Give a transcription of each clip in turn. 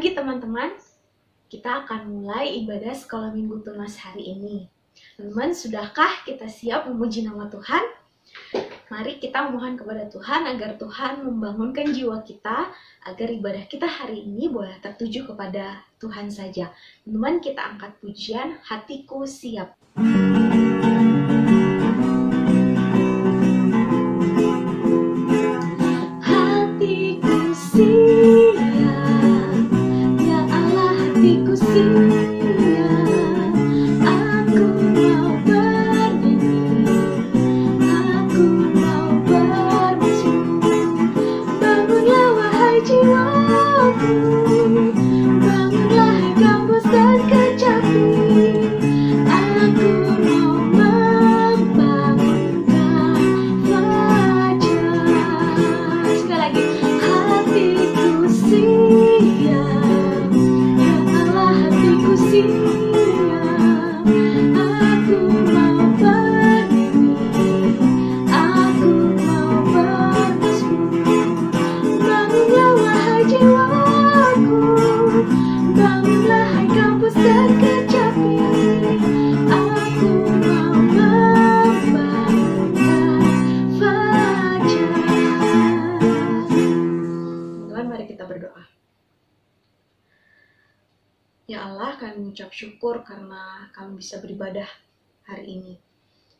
pagi teman-teman, kita akan mulai ibadah sekolah minggu tunas hari ini. Teman-teman, sudahkah kita siap memuji nama Tuhan? Mari kita memohon kepada Tuhan agar Tuhan membangunkan jiwa kita, agar ibadah kita hari ini boleh tertuju kepada Tuhan saja. Teman-teman, kita angkat pujian Hatiku Siap. Hatiku siap, ya Allah, hatiku siap, aku mau bernyanyi, aku mau bermazmur. Bangunlah wahai jiwaku, bangunlah hai kampus dan kecapi, aku mau membangunkan fajar. Sekali lagi, hatiku siap, ya Allah, hatiku siap, aku mau bernyanyi, aku mau bermazmur. Bangunlah wahai jiwaku, bangunlah hai kampus dan kecapi, aku mau membangunkan fajar. Tuhan, mari kita berdoa. Ya Allah, kami mengucap syukur karena kami bisa beribadah hari ini.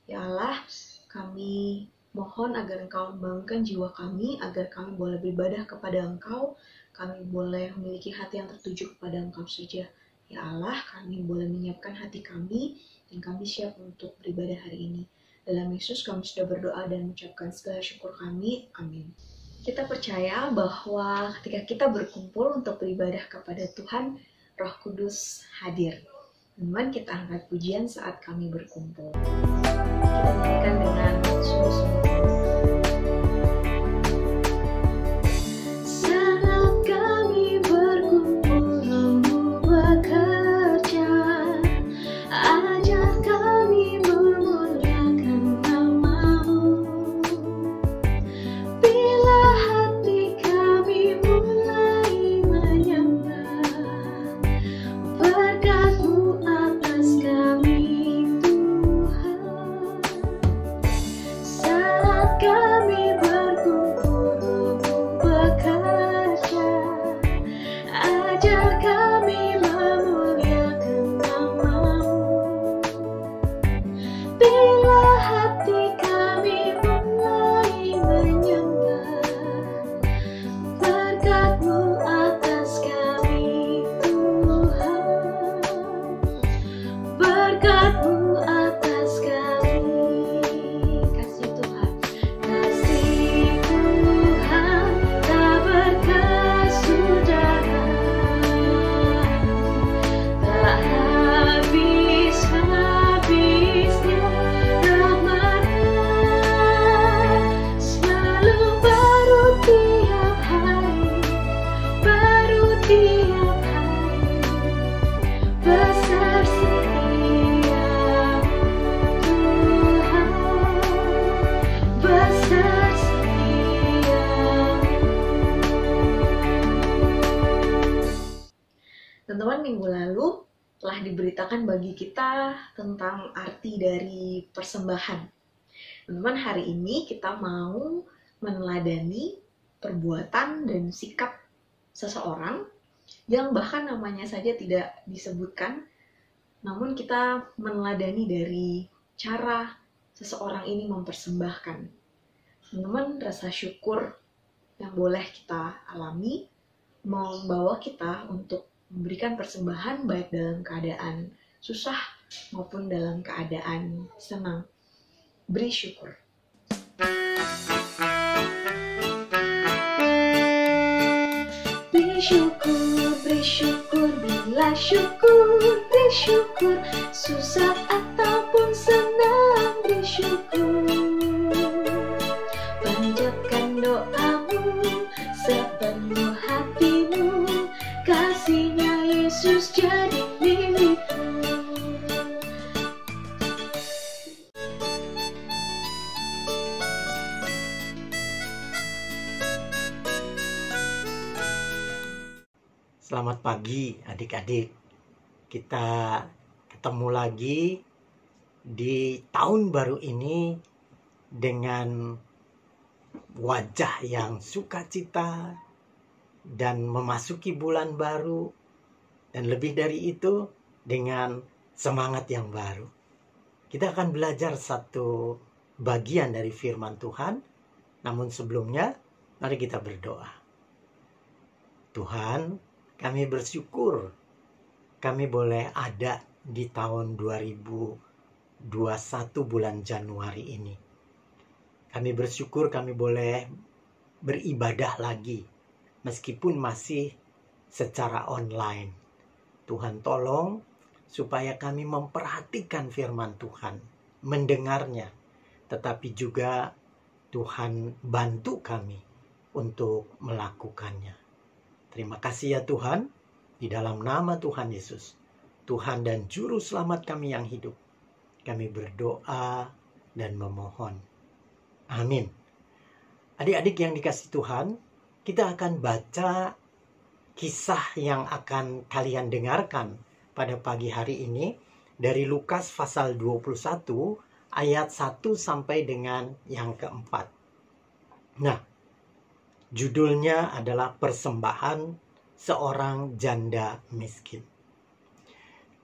Ya Allah, kami mohon agar Engkau membangunkan jiwa kami, agar kami boleh beribadah kepada Engkau, kami boleh memiliki hati yang tertuju kepada Engkau saja. Ya Allah, kami boleh menyiapkan hati kami, dan kami siap untuk beribadah hari ini. Dalam Yesus kami sudah berdoa dan mengucapkan segala syukur kami. Amin. Kita percaya bahwa ketika kita berkumpul untuk beribadah kepada Tuhan, Roh Kudus hadir. Teman, kita angkat pujian saat kami berkumpul. Kita nyanyikan dengan sungguh-sungguh. Saat kami berkumpul, Roh-Mu bekerja, ajak kami memuliakan nama-Mu. Bila hati kami mulai menyembah, berkat-Mu atas kami, Tuhan. Saat kami berkumpul, Roh-Mu bekerja, ajak kami memuliakan nama-Mu. Bila hati kami mulai menyembah, berkat-Mu atas kami, Tuhan. Berkat-Mu atas kami. Kasih Tuhan, kasih Tuhan tak berkesudahan, tak habis-habisnya rahmat-Nya, selalu baru tiap hari, baru tiap hari. Besar setiamu, Tuhan, besar setiamu. Teman-teman, minggu lalu telah diberitakan bagi kita tentang arti dari persembahan. Teman-teman, hari ini kita mau meneladani perbuatan dan sikap seseorang yang bahkan namanya saja tidak disebutkan, namun kita meneladani dari cara seseorang ini mempersembahkan. Teman-teman, rasa syukur yang boleh kita alami membawa kita untuk memberikan persembahan baik dalam keadaan susah maupun dalam keadaan senang. Beri syukur. Beri syukur, bila syukur, beri syukur, susah ataupun senang, beri syukur. Panjatkan doamu sepenuh hatimu, kasih-Nya Yesus jadi milikmu. Selamat pagi adik-adik. Kita ketemu lagi di tahun baru ini dengan wajah yang sukacita dan memasuki bulan baru. Dan lebih dari itu dengan semangat yang baru. Kita akan belajar satu bagian dari firman Tuhan. Namun sebelumnya mari kita berdoa. Tuhan, kami bersyukur kami boleh ada di tahun 2021 bulan Januari ini. Kami bersyukur kami boleh beribadah lagi meskipun masih secara online. Tuhan tolong supaya kami memperhatikan firman Tuhan, mendengarnya, tetapi juga Tuhan bantu kami untuk melakukannya. Terima kasih ya Tuhan, di dalam nama Tuhan Yesus, Tuhan dan Juru Selamat kami yang hidup, kami berdoa dan memohon. Amin. Adik-adik yang dikasihi Tuhan, kita akan baca kisah yang akan kalian dengarkan pada pagi hari ini dari Lukas pasal 21 ayat 1 sampai dengan yang keempat. Nah, judulnya adalah persembahan seorang janda miskin.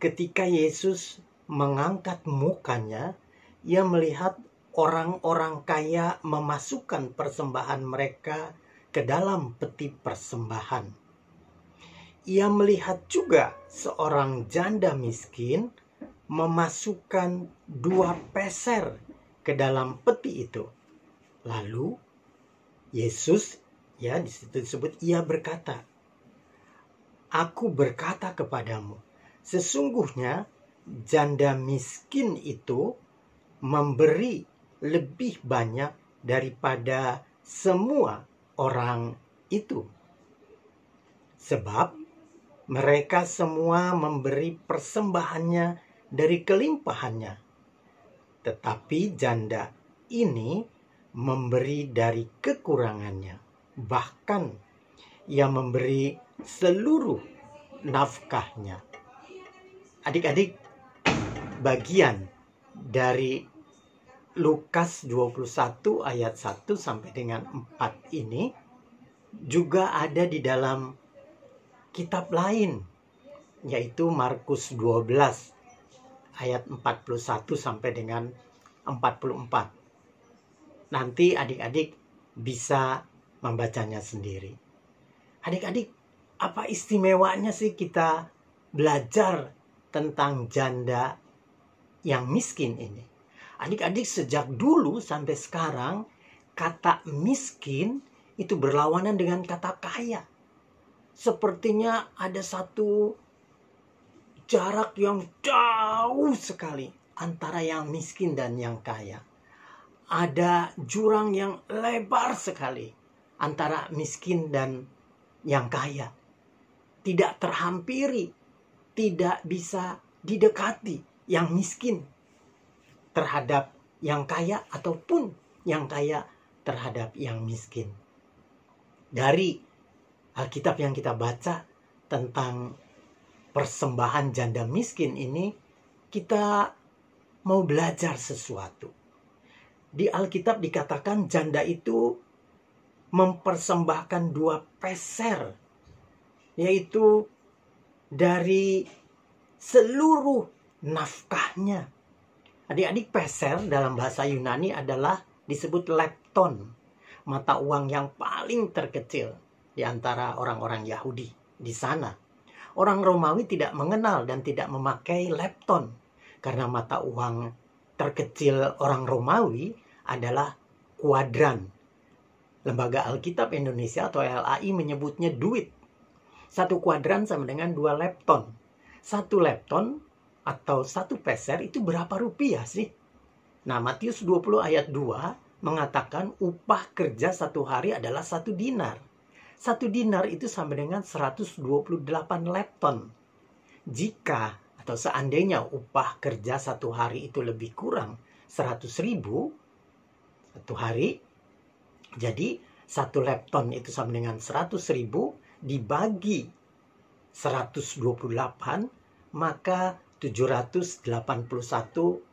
Ketika Yesus mengangkat mukanya, ia melihat orang-orang kaya memasukkan persembahan mereka ke dalam peti persembahan. Ia melihat juga seorang janda miskin memasukkan 2 peser ke dalam peti itu. Lalu Yesus, ya di situ disebut, ia berkata, "Aku berkata kepadamu, sesungguhnya janda miskin itu memberi lebih banyak daripada semua orang itu. Sebab mereka semua memberi persembahannya dari kelimpahannya. Tetapi janda ini memberi dari kekurangannya. Bahkan ia memberi seluruh nafkahnya." Adik-adik, bagian dari Lukas 21 ayat 1 sampai dengan 4 ini juga ada di dalam kitab lain, yaitu Markus 12 ayat 41 sampai dengan 44. Nanti adik-adik bisa membacanya sendiri. Adik-adik, apa istimewanya sih kita belajar tentang janda yang miskin ini? Adik-adik, sejak dulu sampai sekarang, kata miskin itu berlawanan dengan kata kaya. Sepertinya ada satu jarak yang jauh sekali antara yang miskin dan yang kaya. Ada jurang yang lebar sekali antara miskin dan yang kaya. Tidak terhampiri, tidak bisa didekati yang miskin terhadap yang kaya ataupun yang kaya terhadap yang miskin. Dari Alkitab yang kita baca tentang persembahan janda miskin ini, kita mau belajar sesuatu. Di Alkitab dikatakan janda itu mempersembahkan 2 peser, yaitu dari seluruh nafkahnya. Adik-adik, peser dalam bahasa Yunani adalah disebut lepton, mata uang yang paling terkecil di antara orang-orang Yahudi di sana. Orang Romawi tidak mengenal dan tidak memakai lepton karena mata uang terkecil orang Romawi adalah kuadran. Lembaga Alkitab Indonesia atau LAI menyebutnya duit. 1 kuadran sama dengan 2 lepton. 1 lepton atau 1 peser itu berapa rupiah sih? Nah, Matius 20 ayat 2 mengatakan upah kerja 1 hari adalah 1 dinar. 1 dinar itu sama dengan 128 lepton. Jika atau seandainya upah kerja 1 hari itu lebih kurang 100.000 1 hari, jadi 1 lepton itu sama dengan 100.000 dibagi 128, maka 781,25.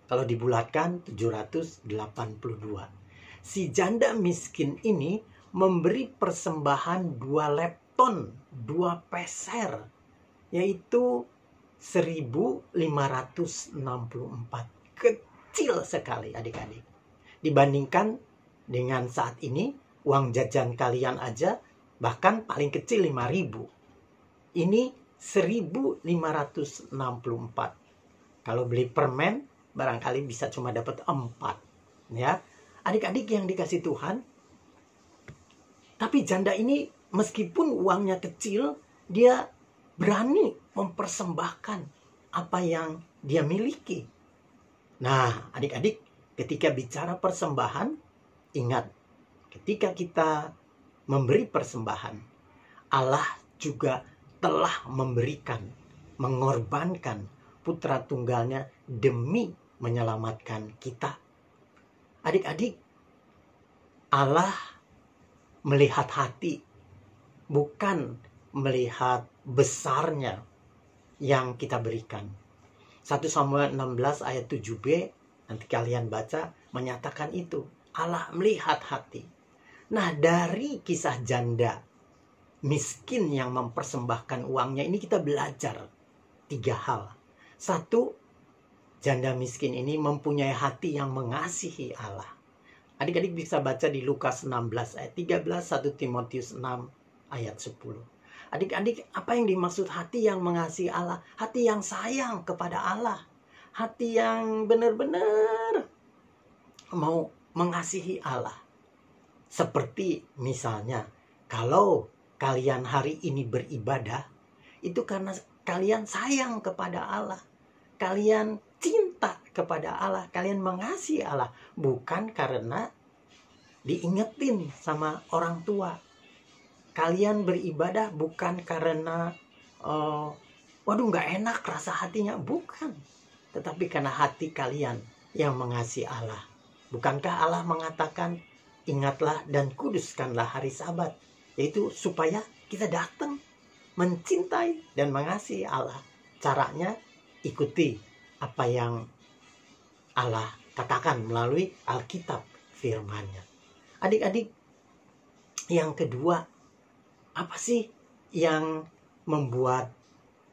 Kalau dibulatkan 782. Si janda miskin ini memberi persembahan 2 lepton, 2 peser, yaitu 1564. Kecil sekali adik-adik. Dibandingkan dengan saat ini, uang jajan kalian aja bahkan paling kecil 5.000. Ini 1564. Kalau beli permen, barangkali bisa cuma dapat 4. Ya, adik-adik yang dikasih Tuhan. Tapi janda ini meskipun uangnya kecil, dia berani mempersembahkan apa yang dia miliki. Nah, adik-adik, ketika bicara persembahan, ingat, ketika kita memberi persembahan, Allah juga telah memberikan, mengorbankan putra tunggalnya demi menyelamatkan kita. Adik-adik, Allah melihat hati, bukan melihat besarnya yang kita berikan. 1 Samuel 16 ayat 7b, nanti kalian baca, menyatakan itu. Allah melihat hati. Nah, dari kisah janda miskin yang mempersembahkan uangnya ini kita belajar 3 hal. 1, janda miskin ini mempunyai hati yang mengasihi Allah. Adik-adik bisa baca di Lukas 16 ayat 13, 1 Timotius 6 ayat 10. Adik-adik, apa yang dimaksud hati yang mengasihi Allah? Hati yang sayang kepada Allah. Hati yang benar-benar mau mengasihi Allah. Seperti misalnya, kalau kalian hari ini beribadah, itu karena kalian sayang kepada Allah. Kalian cinta kepada Allah. Kalian mengasihi Allah. Bukan karena diingetin sama orang tua. Kalian beribadah bukan karena, waduh gak enak rasa hatinya. Bukan. Tetapi karena hati kalian yang mengasihi Allah. Bukankah Allah mengatakan, ingatlah dan kuduskanlah hari Sabat. Yaitu supaya kita datang mencintai dan mengasihi Allah. Caranya ikuti apa yang Allah katakan melalui Alkitab firman-Nya. Adik-adik, yang kedua, apa sih yang membuat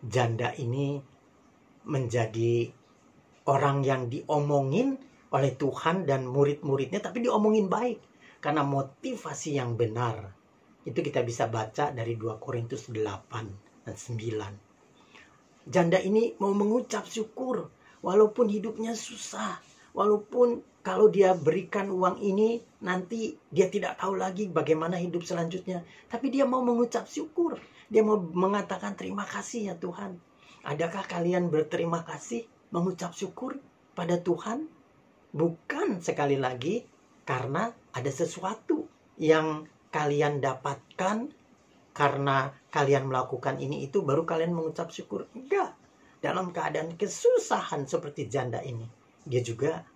janda ini menjadi orang yang diomongin oleh Tuhan dan murid-muridnya, tapi diomongin baik? Karena motivasi yang benar. Itu kita bisa baca dari 2 Korintus 8 dan 9. Janda ini mau mengucap syukur walaupun hidupnya susah. Walaupun kalau dia berikan uang ini nanti dia tidak tahu lagi bagaimana hidup selanjutnya. Tapi dia mau mengucap syukur. Dia mau mengatakan terima kasih ya Tuhan. Adakah kalian berterima kasih mengucap syukur pada Tuhan? Bukan sekali lagi karena ada sesuatu yang kalian dapatkan karena kalian melakukan ini itu baru kalian mengucap syukur. Enggak. Dalam keadaan kesusahan seperti janda ini, dia juga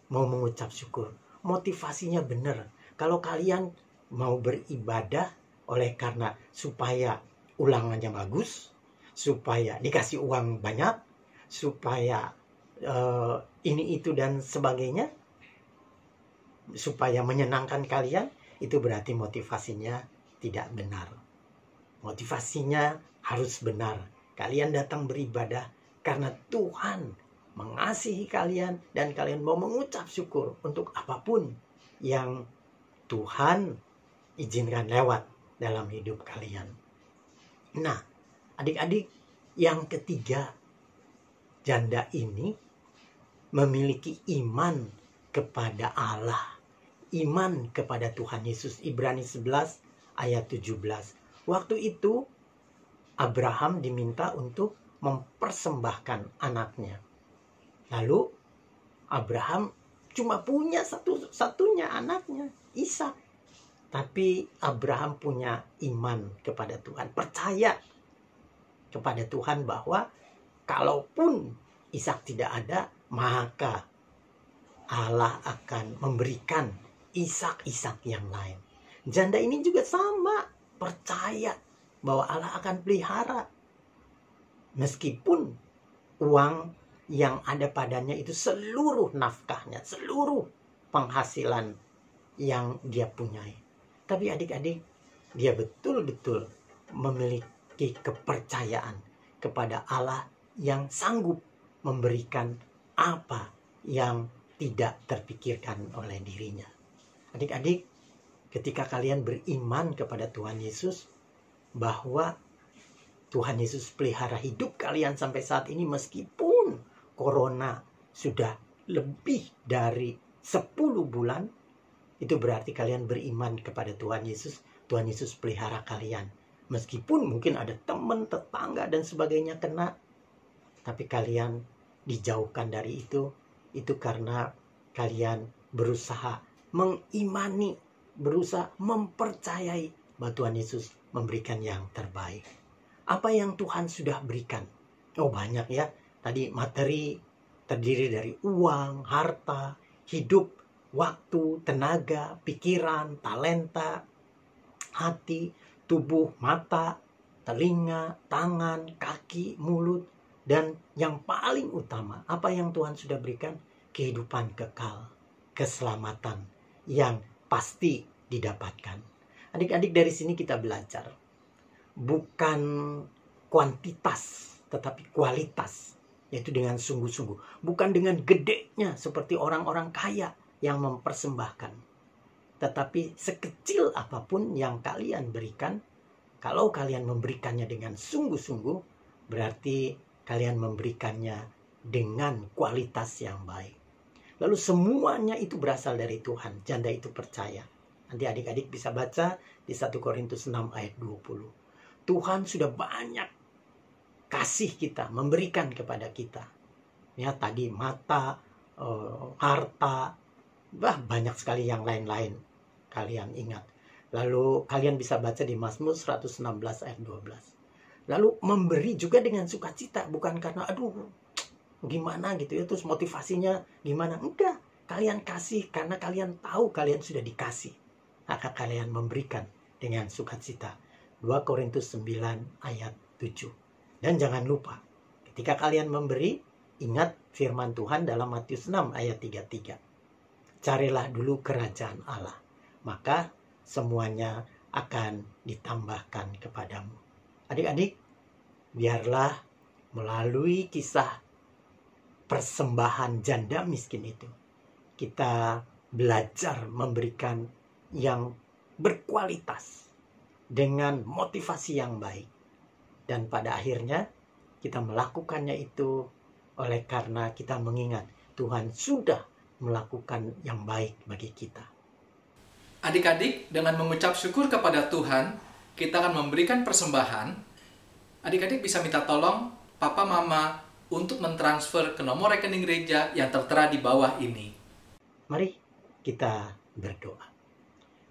mau mengucap syukur. Motivasinya benar. Kalau kalian mau beribadah oleh karena supaya ulangannya bagus, supaya dikasih uang banyak, supaya ini itu dan sebagainya, supaya menyenangkan kalian, itu berarti motivasinya tidak benar. Motivasinya harus benar. Kalian datang beribadah karena Tuhan mengasihi kalian dan kalian mau mengucap syukur untuk apapun yang Tuhan izinkan lewat dalam hidup kalian. Nah, adik-adik, yang ketiga, janda ini memiliki iman kepada Allah. Iman kepada Tuhan Yesus. Ibrani 11 ayat 17. Waktu itu Abraham diminta untuk mempersembahkan anaknya. Lalu Abraham cuma punya satu-satunya anaknya, Ishak. Tapi Abraham punya iman kepada Tuhan. Percaya kepada Tuhan bahwa kalaupun Ishak tidak ada, maka Allah akan memberikan Ishak yang lain. Janda ini juga sama, percaya bahwa Allah akan pelihara. Meskipun uang yang ada padanya itu seluruh nafkahnya, seluruh penghasilan yang dia punyai. Tapi adik-adik, dia betul-betul memiliki kepercayaan kepada Allah yang sanggup memberikan apa yang tidak terpikirkan oleh dirinya. Adik-adik, ketika kalian beriman kepada Tuhan Yesus, bahwa Tuhan Yesus pelihara hidup kalian sampai saat ini meskipun corona sudah lebih dari 10 bulan, itu berarti kalian beriman kepada Tuhan Yesus. Tuhan Yesus pelihara kalian. Meskipun mungkin ada teman, tetangga, dan sebagainya kena, tapi kalian dijauhkan dari itu karena kalian berusaha mengimani, berusaha mempercayai bahwa Tuhan Yesus memberikan yang terbaik. Apa yang Tuhan sudah berikan? Oh, banyak ya. Tadi materi terdiri dari uang, harta, hidup, waktu, tenaga, pikiran, talenta, hati, tubuh, mata, telinga, tangan, kaki, mulut, dan yang paling utama, apa yang Tuhan sudah berikan? Kehidupan kekal, keselamatan yang pasti didapatkan. Adik-adik, dari sini kita belajar bukan kuantitas tetapi kualitas, yaitu dengan sungguh-sungguh, bukan dengan gedenya seperti orang-orang kaya yang mempersembahkan, tetapi sekecil apapun yang kalian berikan, kalau kalian memberikannya dengan sungguh-sungguh, berarti kalian memberikannya dengan kualitas yang baik. Lalu semuanya itu berasal dari Tuhan. Janda itu percaya. Nanti adik-adik bisa baca di 1 Korintus 6 ayat 20. Tuhan sudah banyak kasih kita, memberikan kepada kita. Ya, tadi mata, harta, banyak sekali yang lain-lain. Kalian ingat. Lalu kalian bisa baca di Mazmur 116 ayat 12. Lalu memberi juga dengan sukacita, bukan karena aduh gimana gitu ya, terus motivasinya gimana. Enggak, kalian kasih karena kalian tahu kalian sudah dikasih. Maka kalian memberikan dengan sukacita. 2 Korintus 9 ayat 7. Dan jangan lupa, ketika kalian memberi, ingat firman Tuhan dalam Matius 6 ayat 33. Carilah dulu kerajaan Allah, maka semuanya akan ditambahkan kepadamu. Adik-adik, biarlah melalui kisah persembahan janda miskin itu, kita belajar memberikan yang berkualitas dengan motivasi yang baik. Dan pada akhirnya kita melakukannya itu oleh karena kita mengingat Tuhan sudah melakukan yang baik bagi kita. Adik-adik, dengan mengucap syukur kepada Tuhan, kita akan memberikan persembahan. Adik-adik bisa minta tolong Papa Mama untuk mentransfer ke nomor rekening gereja yang tertera di bawah ini. Mari kita berdoa.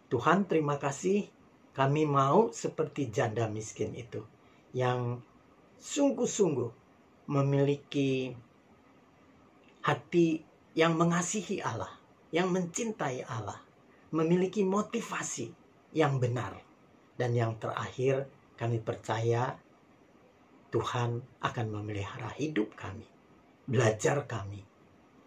Tuhan, terima kasih. Kami mau seperti janda miskin itu, yang sungguh-sungguh memiliki hati yang mengasihi Allah, yang mencintai Allah, memiliki motivasi yang benar. Dan yang terakhir, kami percaya Tuhan akan memelihara hidup kami, belajar kami.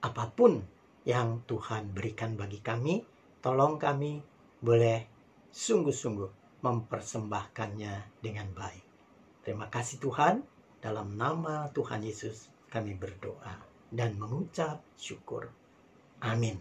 Apapun yang Tuhan berikan bagi kami, tolong kami boleh sungguh-sungguh mempersembahkannya dengan baik. Terima kasih Tuhan, dalam nama Tuhan Yesus kami berdoa dan mengucap syukur. Amin.